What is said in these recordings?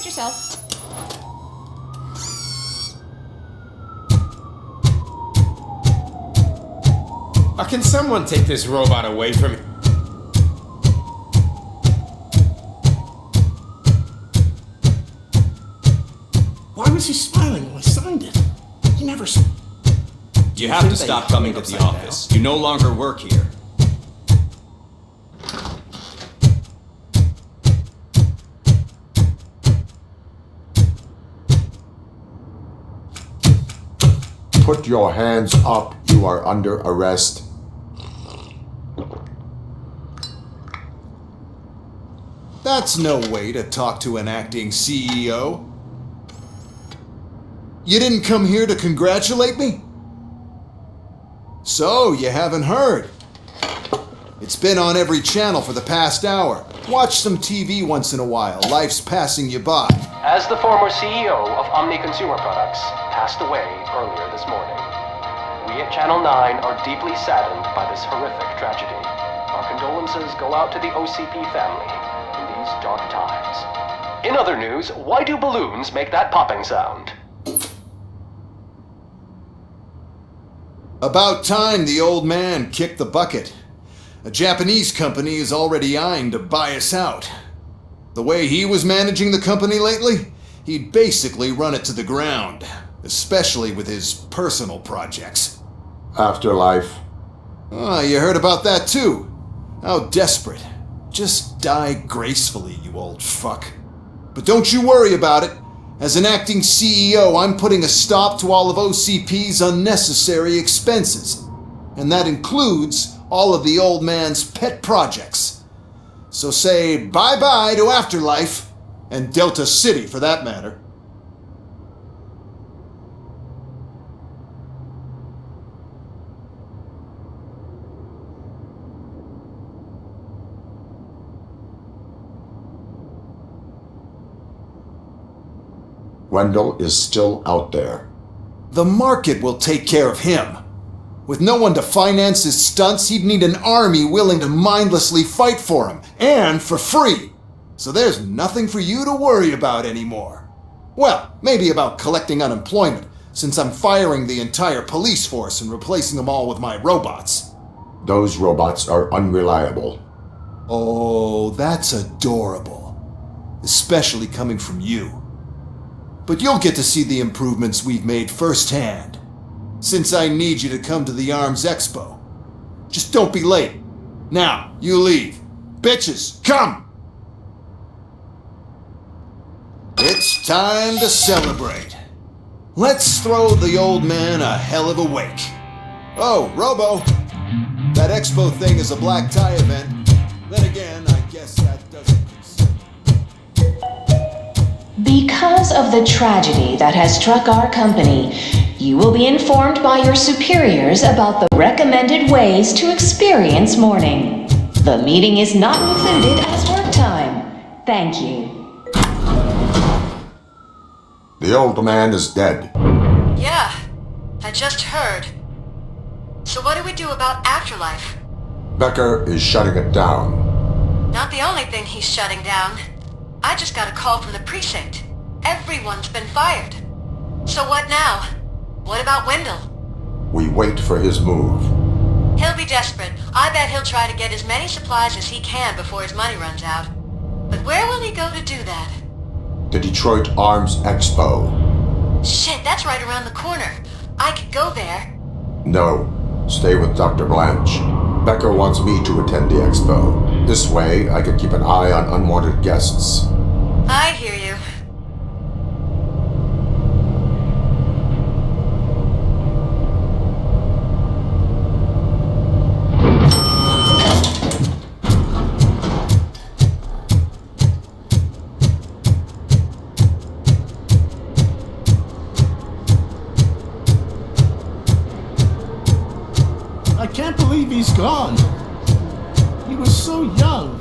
Suit yourself. Can someone take this robot away from me? Why was he smiling when I signed it? He never... You have to stop coming to the office. You no longer work here. Put your hands up. You are under arrest. That's no way to talk to an acting CEO. You didn't come here to congratulate me? So, you haven't heard. It's been on every channel for the past hour. Watch some TV once in a while. Life's passing you by. As the former CEO of Omni Consumer Products passed away earlier this morning, we at Channel 9 are deeply saddened by this horrific tragedy. Our condolences go out to the OCP family in these dark times. In other news, why do balloons make that popping sound? About time the old man kicked the bucket. A Japanese company is already eyeing to buy us out. The way he was managing the company lately, he'd basically run it to the ground, especially with his personal projects. Afterlife. Ah, you heard about that too. How desperate. Just die gracefully, you old fuck. But don't you worry about it. As an acting CEO, I'm putting a stop to all of OCP's unnecessary expenses. And that includes all of the old man's pet projects. So say bye-bye to Afterlife, and Delta City for that matter. Wendell is still out there. The market will take care of him. With no one to finance his stunts, he'd need an army willing to mindlessly fight for him, and for free. So there's nothing for you to worry about anymore. Well, maybe about collecting unemployment, since I'm firing the entire police force and replacing them all with my robots. Those robots are unreliable. Oh, that's adorable. Especially coming from you. But you'll get to see the improvements we've made firsthand. Since I need you to come to the ARMS Expo. Just don't be late. Now, you leave. Bitches, come! It's time to celebrate. Let's throw the old man a hell of a wake. Oh, Robo, that expo thing is a black tie event. Then again, I guess that doesn't concern. Because of the tragedy that has struck our company, you will be informed by your superiors about the recommended ways to experience mourning. The meeting is not included as work time. Thank you. The old man is dead. Yeah, I just heard. So what do we do about Afterlife? Becker is shutting it down. Not the only thing he's shutting down. I just got a call from the precinct. Everyone's been fired. So what now? What about Wendell? We wait for his move. He'll be desperate. I bet he'll try to get as many supplies as he can before his money runs out. But where will he go to do that? The Detroit Arms Expo. Shit, that's right around the corner. I could go there. No, stay with Dr. Blanche. Becker wants me to attend the expo. This way, I can keep an eye on unwanted guests. I hear you. I can't believe he's gone. He was so young.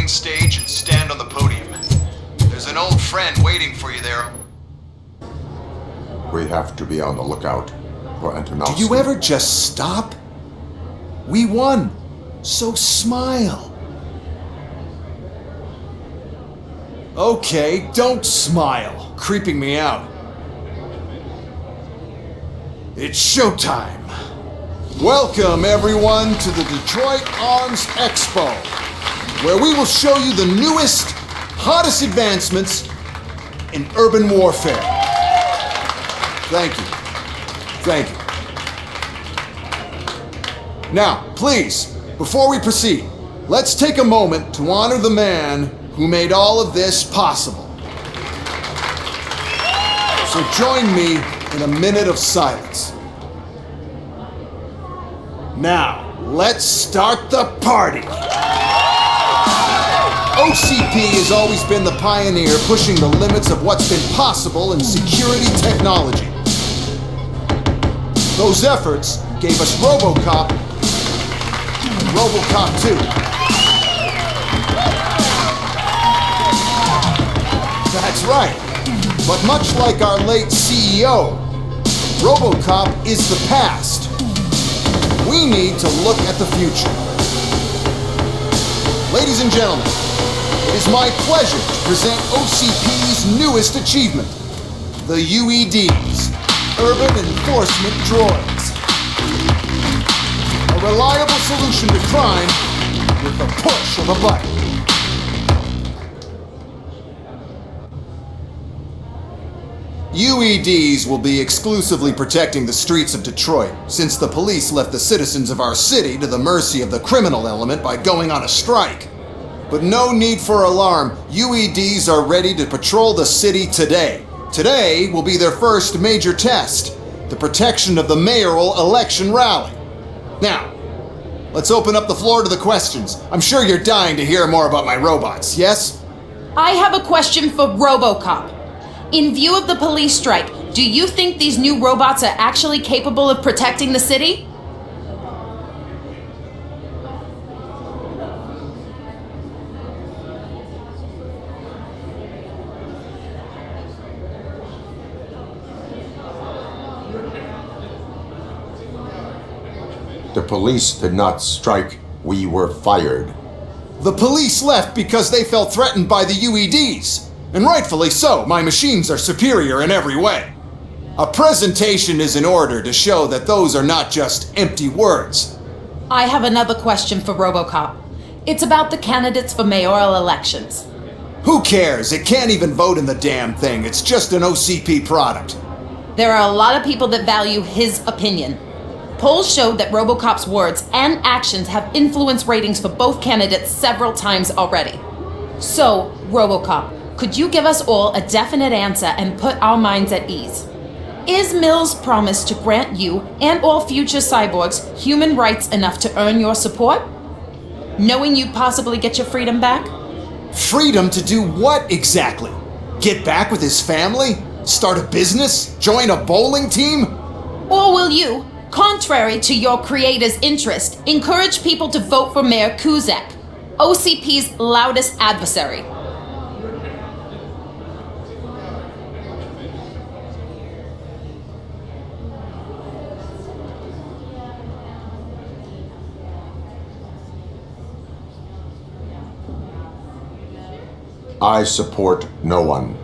main stage and stand on the podium. There's an old friend waiting for you there. We have to be on the lookout for Antonovsky. Do you ever just stop? We won, so smile. Okay, don't smile. Creeping me out. It's showtime. Welcome, everyone, to the Detroit Arms Expo, where we will show you the newest, hottest advancements in urban warfare. Thank you. Thank you. Now, please, before we proceed, let's take a moment to honor the man who made all of this possible. So join me in a minute of silence. Now, let's start the party! OCP has always been the pioneer pushing the limits of what's been possible in security technology. Those efforts gave us Robocop and Robocop 2. That's right. But much like our late CEO, Robocop is the past. We need to look at the future. Ladies and gentlemen, it is my pleasure to present OCP's newest achievement, the UEDs, Urban Enforcement Droids. A reliable solution to crime with the push of a button. UEDs will be exclusively protecting the streets of Detroit, since the police left the citizens of our city to the mercy of the criminal element by going on a strike. But no need for alarm, UEDs are ready to patrol the city today. Today will be their first major test, the protection of the mayoral election rally. Now, let's open up the floor to the questions. I'm sure you're dying to hear more about my robots, yes? I have a question for Robocop. In view of the police strike, do you think these new robots are actually capable of protecting the city? The police did not strike. We were fired. The police left because they felt threatened by the UEDs. And rightfully so, my machines are superior in every way. A presentation is in order to show that those are not just empty words. I have another question for Robocop. It's about the candidates for mayoral elections. Who cares? It can't even vote in the damn thing. It's just an OCP product. There are a lot of people that value his opinion. Polls showed that Robocop's words and actions have influenced ratings for both candidates several times already. So, Robocop, could you give us all a definite answer and put our minds at ease? Is Mills' promise to grant you and all future cyborgs human rights enough to earn your support? Knowing you'd possibly get your freedom back? Freedom to do what exactly? Get back with his family? Start a business? Join a bowling team? Or will you, contrary to your creator's interest, encourage people to vote for Mayor Kuzak, OCP's loudest adversary? I support no one.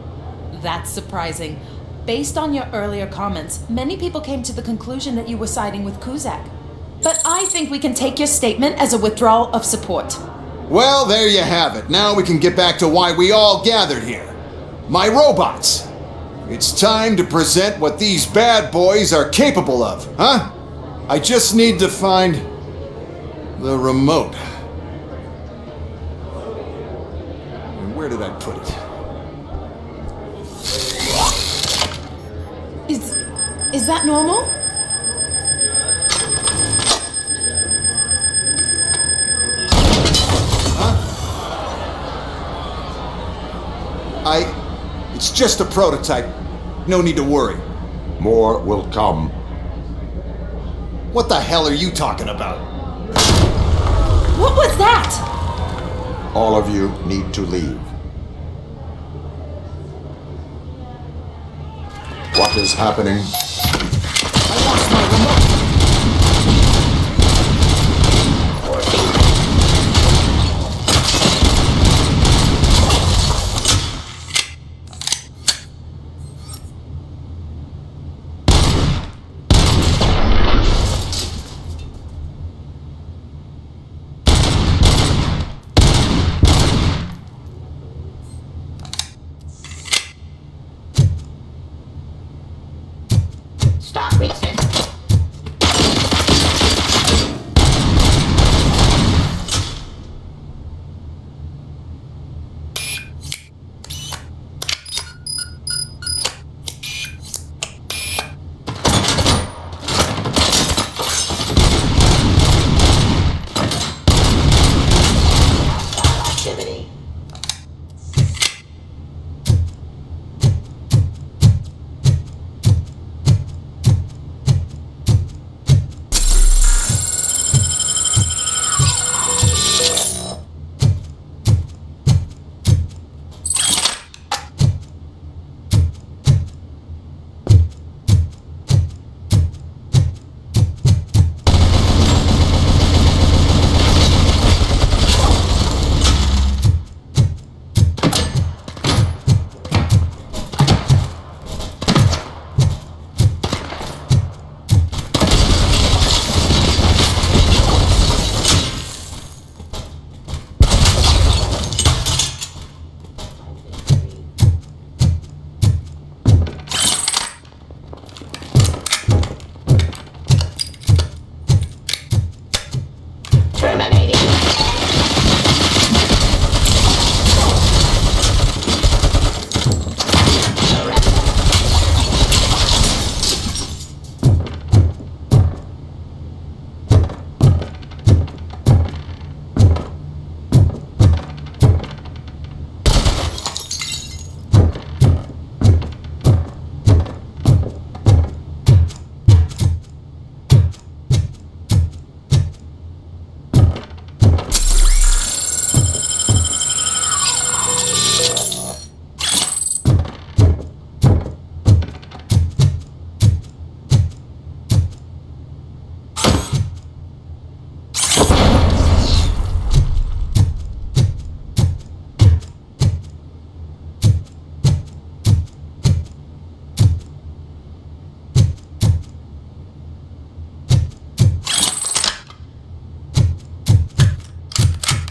That's surprising. Based on your earlier comments, many people came to the conclusion that you were siding with Kuzak. But I think we can take your statement as a withdrawal of support. Well, there you have it. Now we can get back to why we all gathered here. My robots. It's time to present what these bad boys are capable of, huh? I just need to find the remote. Where did I put it? Is that normal? Huh? It's just a prototype. No need to worry. More will come. What the hell are you talking about? What was that? All of you need to leave. What is happening? I lost my remote! Stop racing. Activity. Terminating.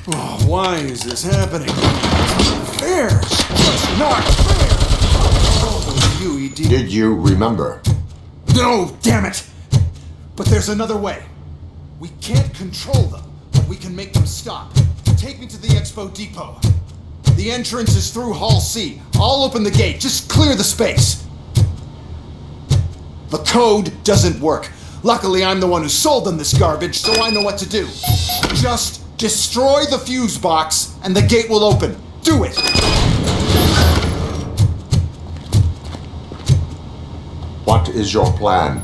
Oh, why is this happening? It's fair. It's just not fair. Oh, you, ED. Did you remember? No, damn it! But there's another way. We can't control them, but we can make them stop. Take me to the Expo Depot. The entrance is through Hall C. I'll open the gate. Just clear the space. The code doesn't work. Luckily, I'm the one who sold them this garbage, so I know what to do. Just destroy the fuse box, and the gate will open. Do it! What is your plan?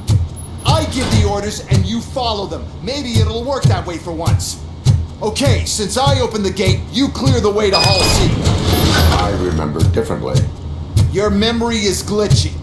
I give the orders, and you follow them. Maybe it'll work that way for once. Okay, since I opened the gate, you clear the way to Hall C. I remember differently. Your memory is glitchy.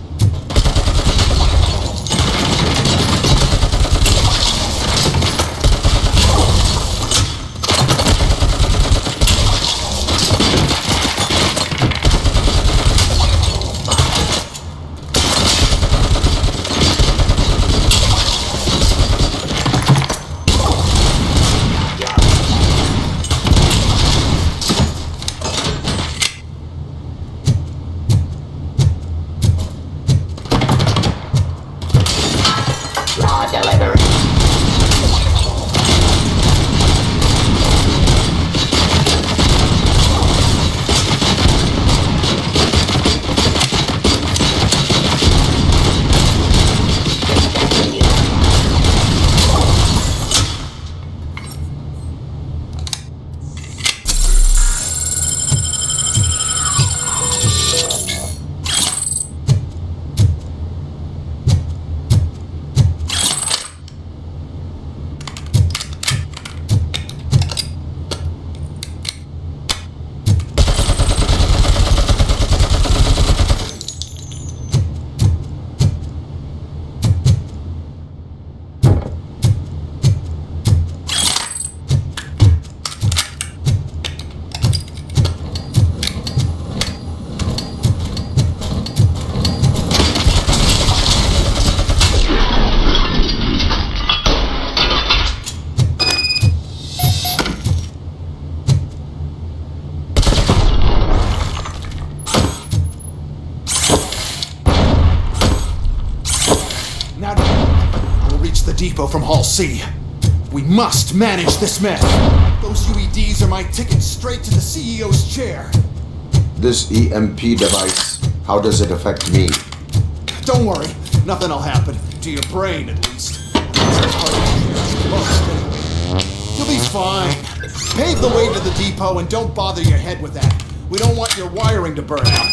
depot from Hall C. We must manage this mess. Those UEDs are my ticket straight to the CEO's chair. This EMP device, how does it affect me? Don't worry, nothing'll happen. To your brain, at least. You'll be fine. Pave the way to the depot and don't bother your head with that. We don't want your wiring to burn out.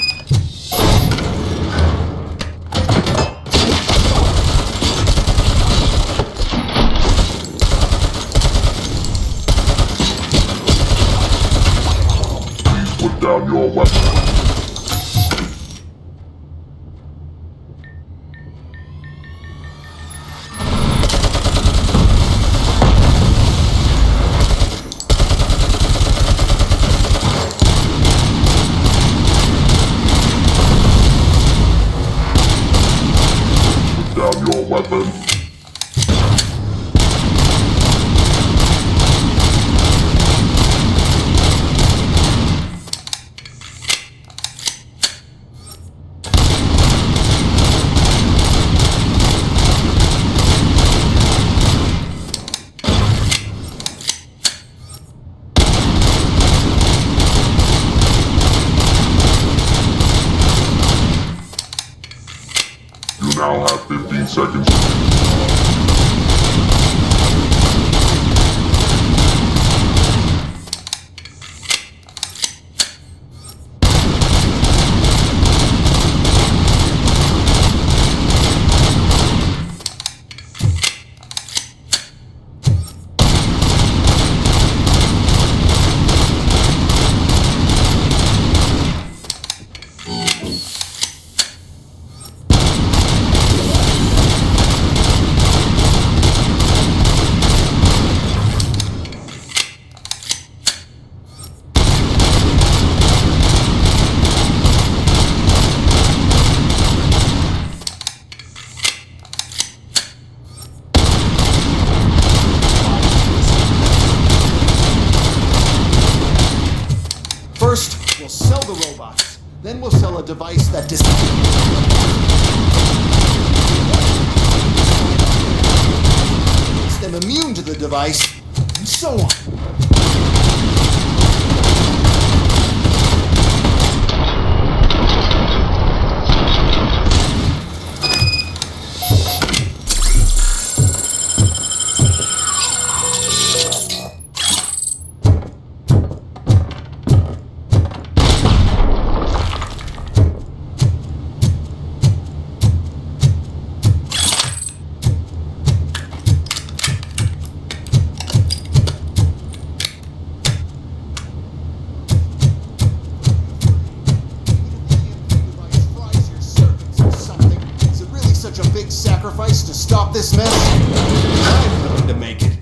Put down your weapon. Put down your weapon. You now have 15 seconds. First, we'll sell the robots. Then we'll sell a device that makes them immune to the device, and so on. Such a big sacrifice to stop this mess? I'm willing to make it.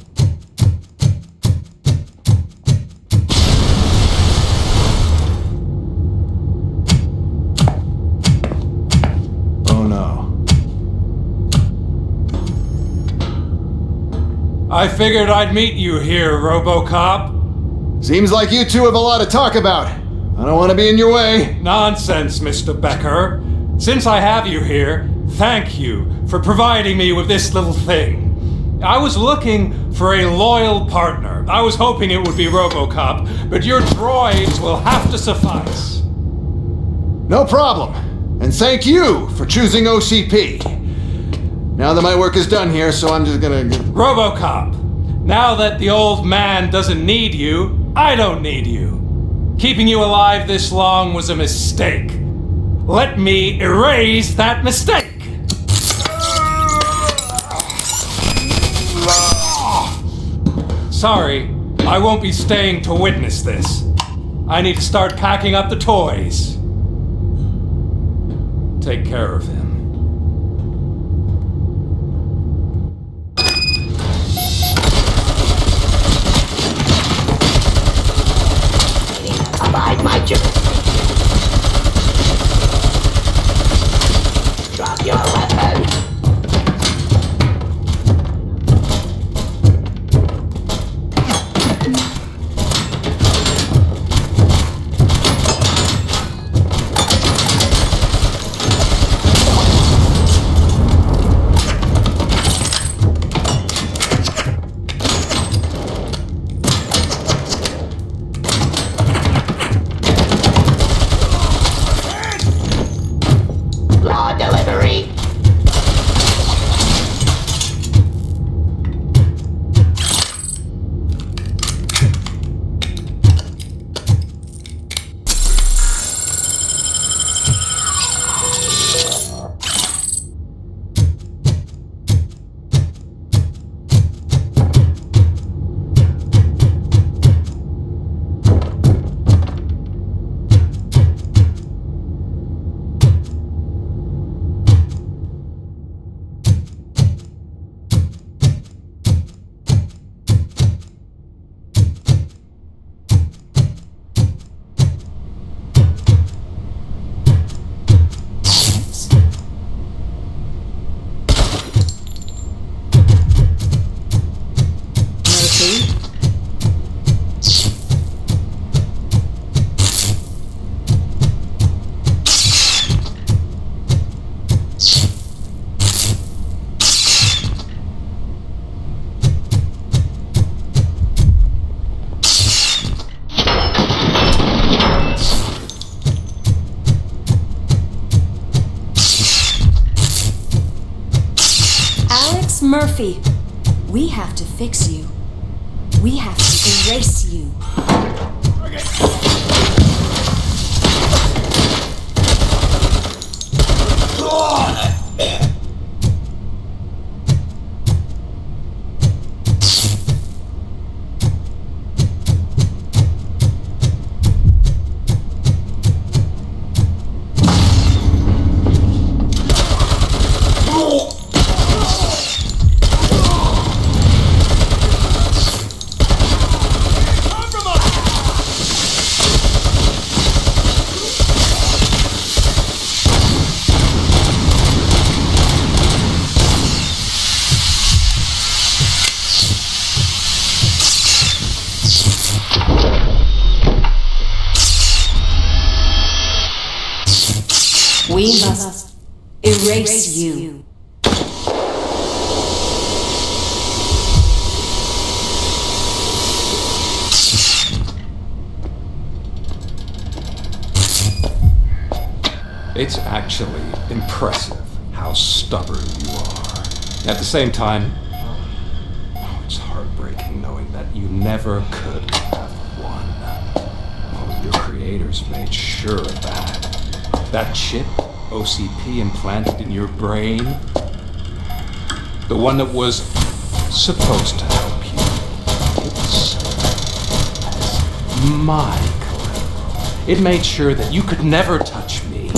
Oh no. I figured I'd meet you here, Robocop. Seems like you two have a lot to talk about. I don't want to be in your way. Nonsense, Mr. Becker. Since I have you here, thank you for providing me with this little thing. I was looking for a loyal partner. I was hoping it would be Robocop, but your droids will have to suffice. No problem. And thank you for choosing OCP. Now that my work is done here, so I'm just gonna... Robocop, now that the old man doesn't need you, I don't need you. Keeping you alive this long was a mistake. Let me erase that mistake! Sorry, I won't be staying to witness this. I need to start packing up the toys. Take care of him. Abide my jurisdiction. Drop your weapon. Murphy. We have to fix you. We have to erase you. We must erase you. It's actually impressive how stubborn you are. At the same time, it's heartbreaking knowing that you never could have won. Oh, your creators made sure of that. That chip OCP implanted in your brain, the one that was supposed to help you, it's my collateral. It made sure that you could never touch me.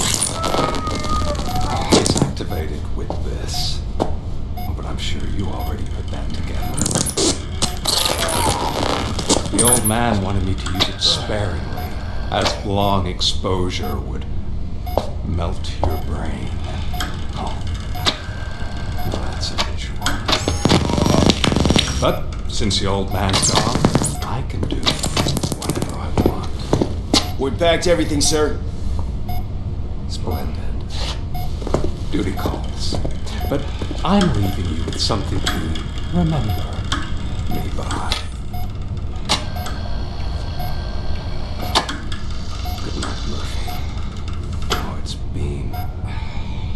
It's activated with this, but I'm sure you already put that together. The old man wanted me to use it sparingly, as long exposure would melt your brain. Oh, that's unusual. But since the old man's gone, I can do whatever I want. We packed everything, sir. Splendid. Duty calls. But I'm leaving you with something to remember me by. Good night, Murphy. It's been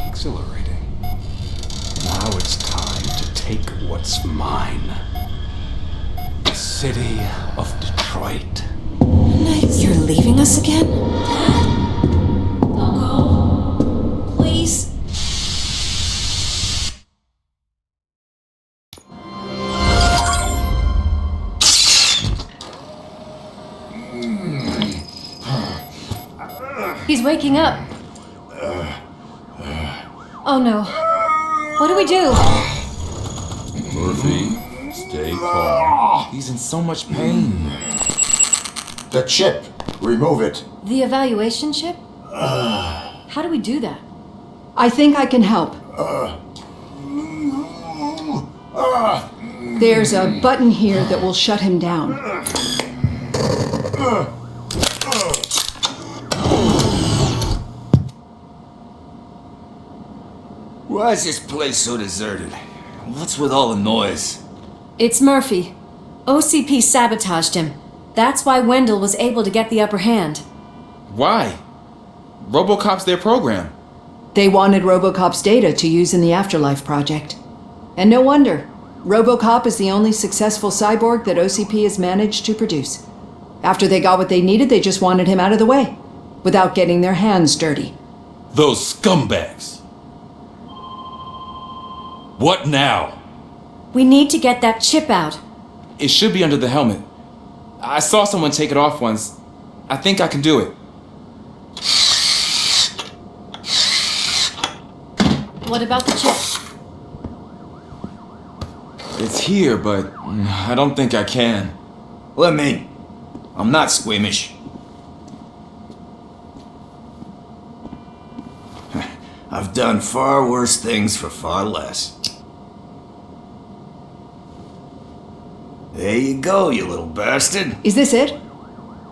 exhilarating. Now it's time to take what's mine. The city of Detroit. You're leaving us again? Don't go. Please. He's waking up. Oh no. What do we do? Murphy, stay calm. He's in so much pain. The chip! Remove it! The evaluation chip? How do we do that? I think I can help. There's a button here that will shut him down. Why is this place so deserted? What's with all the noise? It's Murphy. OCP sabotaged him. That's why Wendell was able to get the upper hand. Why? Robocop's their program. They wanted Robocop's data to use in the Afterlife project. And no wonder. Robocop is the only successful cyborg that OCP has managed to produce. After they got what they needed, they just wanted him out of the way, without getting their hands dirty. Those scumbags. What now? We need to get that chip out. It should be under the helmet. I saw someone take it off once. I think I can do it. What about the chip? It's here, but I don't think I can. Let me. I'm not squeamish. I've done far worse things for far less. There you go, you little bastard. Is this it?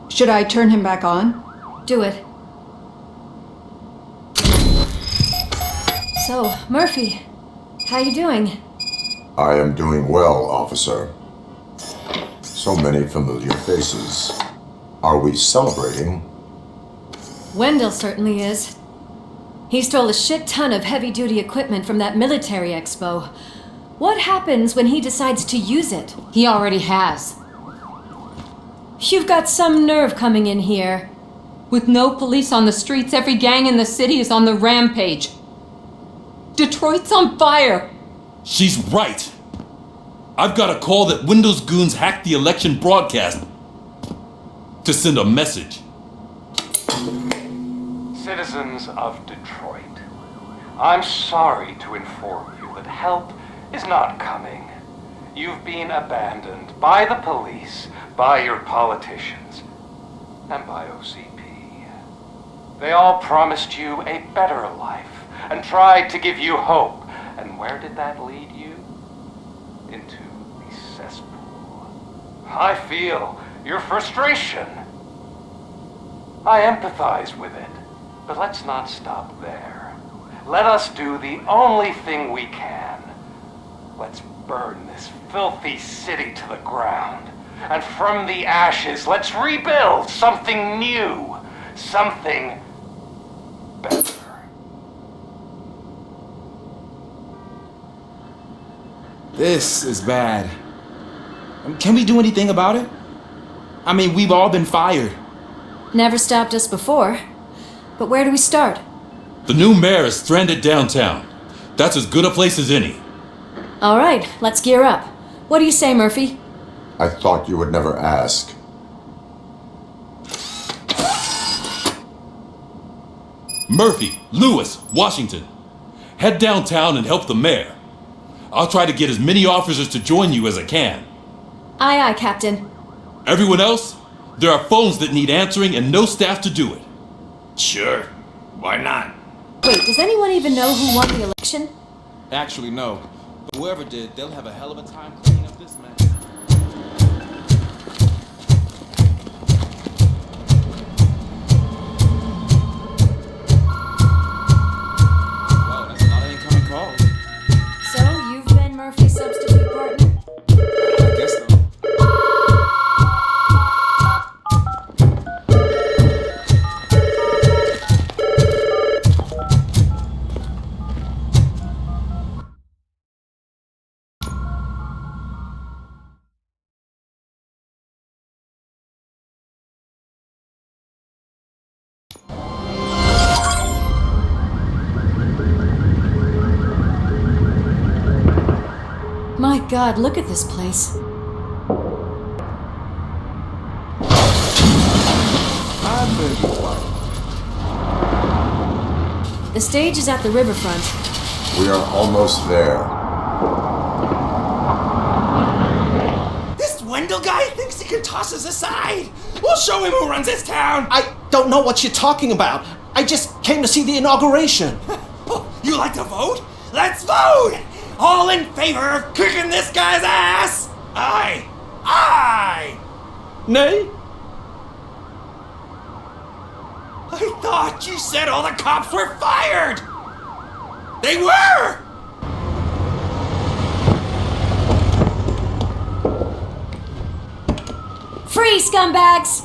Should I turn him back on? Do it. So, Murphy, how you doing? I am doing well, officer. So many familiar faces. Are we celebrating? Wendell certainly is. He stole a shit ton of heavy-duty equipment from that military expo. What happens when he decides to use it? He already has. You've got some nerve coming in here. With no police on the streets, every gang in the city is on the rampage. Detroit's on fire. She's right. I've got a call that Windows goons hacked the election broadcast to send a message. Citizens of Detroit, I'm sorry to inform you that help is not coming. You've been abandoned by the police, by your politicians, and by OCP. They all promised you a better life and tried to give you hope. And where did that lead you? Into the cesspool. I feel your frustration. I empathize with it. But let's not stop there. Let us do the only thing we can. Let's burn this filthy city to the ground. And from the ashes, let's rebuild something new. Something better. This is bad. Can we do anything about it? I mean, we've all been fired. Never stopped us before. But where do we start? The new mayor is stranded downtown. That's as good a place as any. All right, let's gear up. What do you say, Murphy? I thought you would never ask. Murphy, Lewis, Washington. Head downtown and help the mayor. I'll try to get as many officers to join you as I can. Aye, aye, Captain. Everyone else? There are phones that need answering and no staff to do it. Sure. Why not? Wait, does anyone even know who won the election? Actually, no. But whoever did, they'll have a hell of a time cleaning up this mess. Well, that's not an incoming call. So, you've been Murphy's substitute partner? I guess so. My God, look at this place. I beg your pardon. The stage is at the riverfront. We are almost there. This Wendell guy thinks he can toss us aside. We'll show him who runs this town. I don't know what you're talking about. I just came to see the inauguration. Oh, you like to vote? Let's vote! All in favor of kicking this guy's ass? Aye. Aye. Nay? I thought you said all the cops were fired! They were! Free, scumbags!